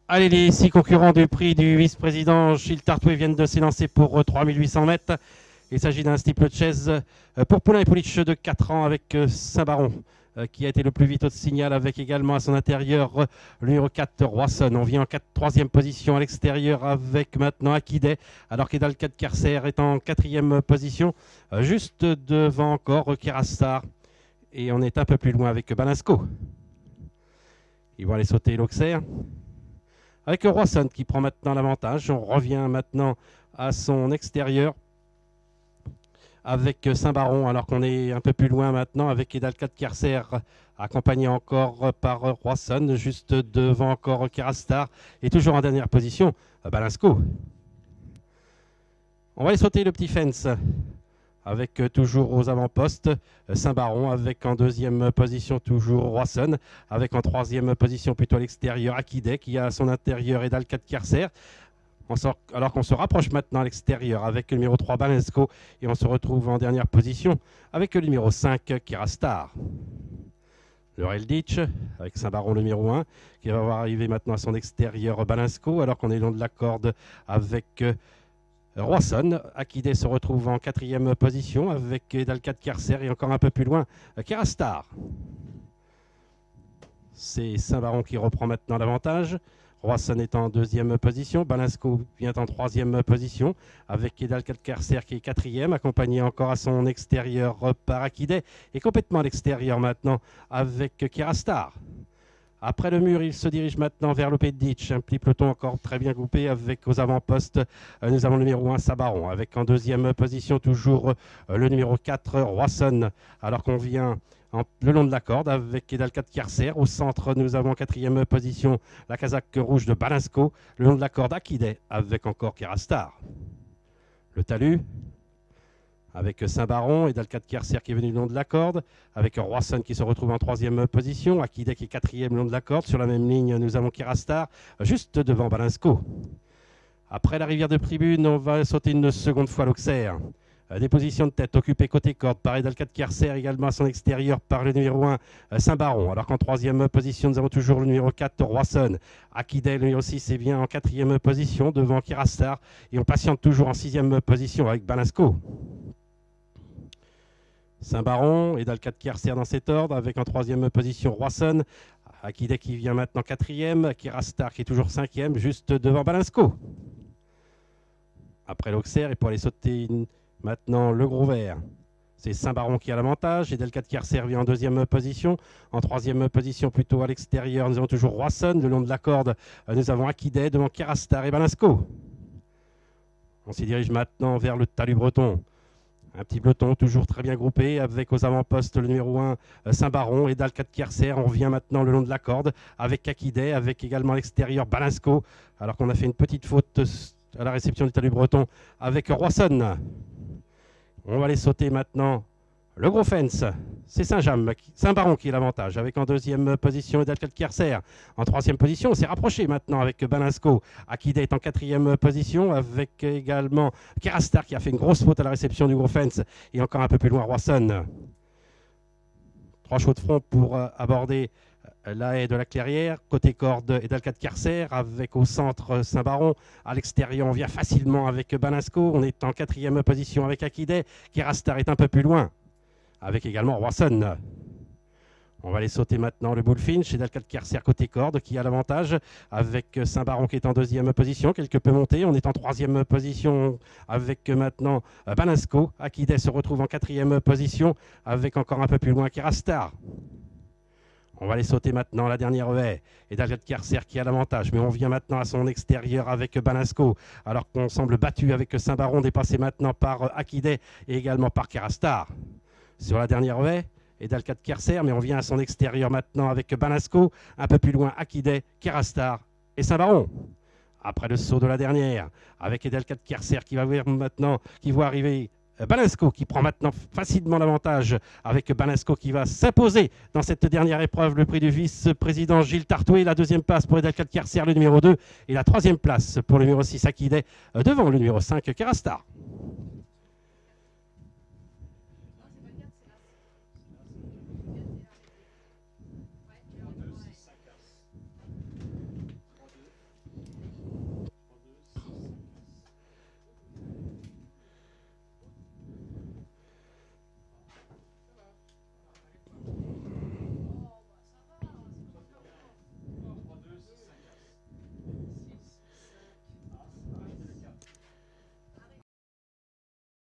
Allez, les 6 concurrents du prix du vice-président Gilles Tartoué viennent de s'élancer pour 3800 mètres. Il s'agit d'un steeplechase pour Poulain et Poulich de 4 ans avec Saint-Baron qui a été le plus vite au signal avec également à son intérieur le numéro 4 Roisson. On vient en 3e position à l'extérieur avec maintenant Akidé alors qu'Edal 4 Kerser est en 4e position juste devant encore Kerastar et on est un peu plus loin avec Balasco. Ils vont aller sauter l'Auxerre avec Roisson qui prend maintenant l'avantage. On revient maintenant à son extérieur avec Saint-Baron, alors qu'on est un peu plus loin maintenant avec Edalcat Kerser, accompagné encore par Roisson, juste devant encore Kerastar, et toujours en dernière position, Balasco. On va aller sauter le petit fence avec toujours aux avant-postes Saint-Baron, avec en 2e position toujours Roisson, avec en 3e position plutôt à l'extérieur Akidé qui a à son intérieur Edalcat Kerser. Alors qu'on se rapproche maintenant à l'extérieur avec le numéro 3 Balasco et on se retrouve en dernière position avec le numéro 5 Kerastar. Le Relditch avec Saint-Baron le numéro 1 qui va voir arriver maintenant à son extérieur Balasco alors qu'on est long de la corde avec Roisson. Akidé se retrouve en 4e position avec Edalcat Kerser et encore un peu plus loin Kerastar. C'est Saint-Baron qui reprend maintenant l'avantage. Roisson est en 2e position, Balasco vient en 3e position, avec Edalcat Kerser qui est 4e, accompagné encore à son extérieur par Akidé, et complètement à l'extérieur maintenant avec Kerastar. Après le mur, il se dirige maintenant vers le Petitch, un petit peloton encore très bien groupé avec aux avant-postes. Nous avons le numéro 1 Saint-Baron, avec en 2e position toujours le numéro 4 Roisson, alors qu'on vient le long de la corde avec Edalcat Kerser. Au centre, nous avons en 4e position la casaque rouge de Balasco. Le long de la corde, Akidé avec encore Kerastar. Le talus avec Saint-Baron, Edalcat Kerser qui est venu le long de la corde, avec Roisson qui se retrouve en 3e position, Akidé qui est 4e le long de la corde. Sur la même ligne, nous avons Kerastar juste devant Balasco. Après la rivière de Pribune, on va sauter une seconde fois l'Auxerre. Des positions de tête occupées côté corde par Edalcat Kerser, également à son extérieur par le numéro 1 Saint-Baron. Alors qu'en 3e position, nous avons toujours le numéro 4 Roisson. Akidé, le numéro 6, est bien en 4e position devant Kerastar. Et on patiente toujours en 6e position avec Balasco. Saint-Baron, Edalcat Kerser dans cet ordre, avec en 3e position Roisson. Akidé qui vient maintenant 4e, Kerastar qui est toujours 5e, juste devant Balasco. Après l'Auxerre, et pour aller sauter maintenant le gros vert, c'est Saint-Baron qui a l'avantage. Edalcat Kerser vient en 2e position. En 3e position, plutôt à l'extérieur, nous avons toujours Roisson. Le long de la corde, nous avons Akidé devant Kerastar et Balasco. On s'y dirige maintenant vers le talus breton. Un petit peloton toujours très bien groupé avec aux avant-postes le numéro 1 Saint-Baron et Edalcat Kerser. On revient maintenant le long de la corde avec Akidé, avec également à l'extérieur Balasco. Alors qu'on a fait une petite faute à la réception du talus breton avec Roisson. On va aller sauter maintenant le gros fence. C'est Saint-Baron qui est l'avantage, avec en 2e position Edalcat Kerser. En 3e position, on s'est rapproché maintenant avec Balasco. Akidé est en 4e position, avec également Kerastar qui a fait une grosse faute à la réception du gros fence. Et encore un peu plus loin, Roisson. 3 chevaux de front pour aborder la haie de la Clairière. Côté corde, Edalcat Kerser, avec au centre Saint-Baron. À l'extérieur, on vient facilement avec Balasco. On est en 4e position avec Akidé. Kerastar est un peu plus loin, avec également Roisson. On va aller sauter maintenant le Bullfinch, Edalcat Kerser côté corde qui a l'avantage, avec Saint-Baron qui est en 2e position, quelque peu monté. On est en 3e position avec maintenant Balasco. Akidé se retrouve en 4e position, avec encore un peu plus loin Kerastar. On va aller sauter maintenant la dernière haie. Edalcat Kerser qui a l'avantage, mais on vient maintenant à son extérieur avec Balasco, alors qu'on semble battu avec Saint-Baron, dépassé maintenant par Akidé et également par Kerastar. Sur la dernière haie, Edalcat Kerser, mais on vient à son extérieur maintenant avec Balasco, un peu plus loin Akidé, Kerastar et Saint-Baron. Après le saut de la dernière, avec Edalcat Kerser qui va arriver Balasco qui prend maintenant facilement l'avantage, avec Balasco qui va s'imposer dans cette dernière épreuve, le prix du vice-président Gilles Tartoué. La 2e place pour Edalcat Kerser, le numéro 2, et la 3e place pour le numéro 6 Akidé, devant le numéro 5 Kerastar.